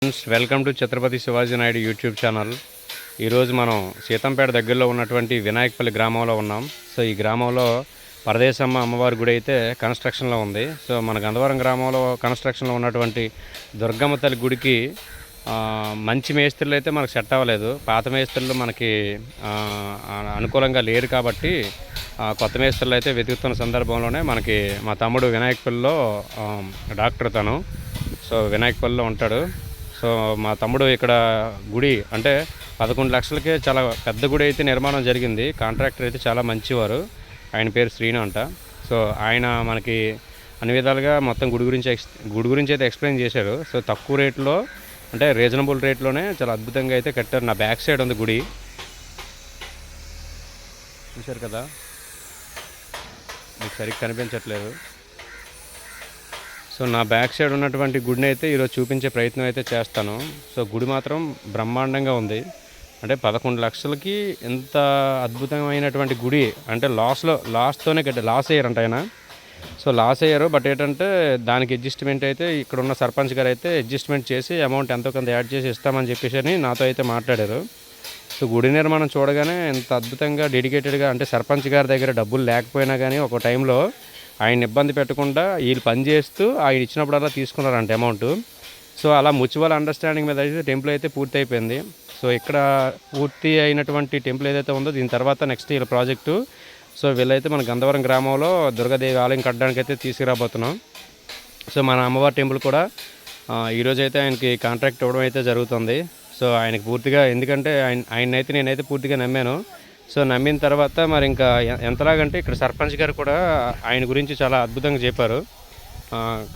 Friends, welcome to Chhatrapati Shivaji Naidu YouTube channel. ఈరోజు మనం సీతంపేట దగ్గరలో ఉన్నటువంటి వినాయకపల్లి గ్రామంలో ఉన్నాం. సో ఈ గ్రామంలో పరదేశమ్మ అమ్మవారి గుడి అయితే కన్స్ట్రక్షన్లో ఉంది. సో మన గంధవరం గ్రామంలో కన్స్ట్రక్షన్లో ఉన్నటువంటి దుర్గమ్మ తల్లి గుడికి మంచి మేస్త్రులు అయితే మనకు సెట్ అవ్వలేదు. పాత మేస్త్రులు మనకి అనుకూలంగా లేరు కాబట్టి కొత్త మేస్త్రులు అయితే వెతుకుతున్న సందర్భంలోనే మనకి మా తమ్ముడు వినాయకపల్లిలో డాక్టర్ తను. సో వినాయకపల్లిలో ఉంటాడు. సో మా తమ్ముడు ఇక్కడ గుడి అంటే 11 లక్షలకే చాలా పెద్ద గుడి అయితే నిర్మాణం జరిగింది. కాంట్రాక్టర్ అయితే చాలా మంచివారు. ఆయన పేరు శ్రీను అంట. సో ఆయన మనకి అన్ని విధాలుగా మొత్తం గుడి గురించి అయితే ఎక్స్ప్లెయిన్ చేశారు. సో తక్కువ రేట్లో అంటే రీజనబుల్ రేట్లోనే చాలా అద్భుతంగా అయితే కట్టారు. నా బ్యాక్ సైడ్ ఉంది గుడి, చూశారు కదా, మీకు సరిగ్గా కనిపించట్లేదు. సో నా బ్యాక్ సైడ్ ఉన్నటువంటి గుడిని అయితే ఈరోజు చూపించే ప్రయత్నం అయితే చేస్తాను. సో గుడి మాత్రం బ్రహ్మాండంగా ఉంది. అంటే 11 లక్షలకి ఎంత అద్భుతమైనటువంటి గుడి అంటే లాస్తోనే లాస్ అయ్యారంట ఆయన. సో లాస్ అయ్యారు. బట్ ఏంటంటే దానికి అడ్జస్ట్మెంట్ అయితే ఇక్కడ ఉన్న సర్పంచ్ గారు అయితే అడ్జస్ట్మెంట్ చేసి అమౌంట్ ఎంతో కొంత యాడ్ చేసి ఇస్తామని చెప్పేసి అని నాతో అయితే మాట్లాడారు. సో గుడి నిర్మాణం చూడగానే ఎంత అద్భుతంగా డెడికేటెడ్గా అంటే సర్పంచ్ గారి దగ్గర డబ్బులు లేకపోయినా కానీ ఒక టైంలో ఆయన ఇబ్బంది పెట్టకుండా వీళ్ళు పని చేస్తూ ఆయన ఇచ్చినప్పుడల్లా తీసుకున్నారంట అమౌంట్. సో అలా మ్యూచువల్ అండర్స్టాండింగ్ మీద అయితే టెంపుల్ అయితే పూర్తి అయిపోయింది. సో ఇక్కడ పూర్తి అయినటువంటి టెంపుల్ ఏదైతే ఉందో దీని తర్వాత నెక్స్ట్ వీళ్ళ ప్రాజెక్టు. సో వీళ్ళైతే మన గంధవరం గ్రామంలో దుర్గాదేవి ఆలయం కట్టడానికి అయితే తీసుకురాబోతున్నాం. సో మన అమ్మవారి టెంపుల్ కూడా ఈరోజైతే ఆయనకి కాంట్రాక్ట్ ఇవ్వడం అయితే జరుగుతుంది. సో ఆయనకి పూర్తిగా ఎందుకంటే ఆయనైతే నేనైతే పూర్తిగా నమ్మాను. సో నమ్మిన తర్వాత మరి ఇంకా ఎంతలాగంటే ఇక్కడ సర్పంచ్ గారు కూడా ఆయన గురించి చాలా అద్భుతంగా చెప్పారు.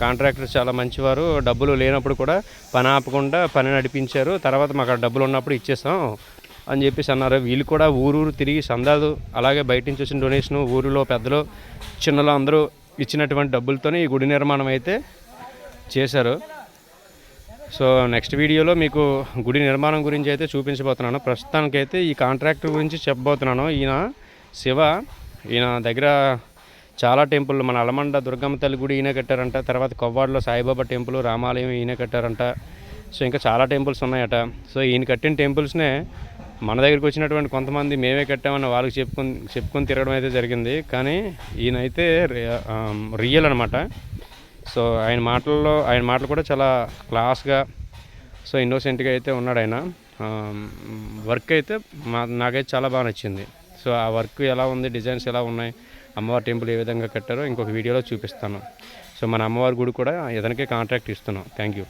కాంట్రాక్టర్ చాలా మంచివారు, డబ్బులు లేనప్పుడు కూడా పని ఆపకుండా పని నడిపించారు. తర్వాత మాకు డబ్బులు ఉన్నప్పుడు ఇచ్చేస్తాం అని చెప్పేసి అన్నారు. వీళ్ళు కూడా ఊరు తిరిగి సందాలు అలాగే బయట నుంచి వచ్చిన డొనేషను ఊరిలో పెద్దలు చిన్నలు అందరూ ఇచ్చినటువంటి డబ్బులతోనే ఈ గుడి నిర్మాణం అయితే చేశారు. సో నెక్స్ట్ వీడియోలో మీకు గుడి నిర్మాణం గురించి అయితే చూపించబోతున్నాను. ప్రస్తుతానికైతే ఈ కాంట్రాక్టర్ గురించి చెప్పబోతున్నాను. ఈయన శివ, ఈయన దగ్గర చాలా టెంపుల్ మన అలమండ దుర్గమ్మ తల్లి గుడి ఈయన కట్టారంట. తర్వాత కొవ్వాడలో సాయిబాబా టెంపుల్, రామాలయం ఈయన కట్టారంట. సో ఇంకా చాలా టెంపుల్స్ ఉన్నాయట. సో ఈయన కట్టిన టెంపుల్స్నే మన దగ్గరికి వచ్చినటువంటి కొంతమంది మేమే కట్టామని వాళ్ళకి చెప్పుకొని తిరగడం అయితే జరిగింది. కానీ ఈయనైతే రియల్ అనమాట. సో ఆయన మాటలు కూడా చాలా క్లాస్గా సో ఇన్నోసెంట్గా అయితే ఉన్నాడు ఆయన. వర్క్ అయితే నాకైతే చాలా బాగా నచ్చింది. సో ఆ వర్క్ ఎలా ఉంది, డిజైన్స్ ఎలా ఉన్నాయి, అమ్మవారి టెంపుల్ ఏ విధంగా కట్టారో ఇంకొక వీడియోలో చూపిస్తాను. సో మన అమ్మవారి గుడి కూడా ఇతనికే కాంట్రాక్ట్ ఇస్తున్నాం. Thank you.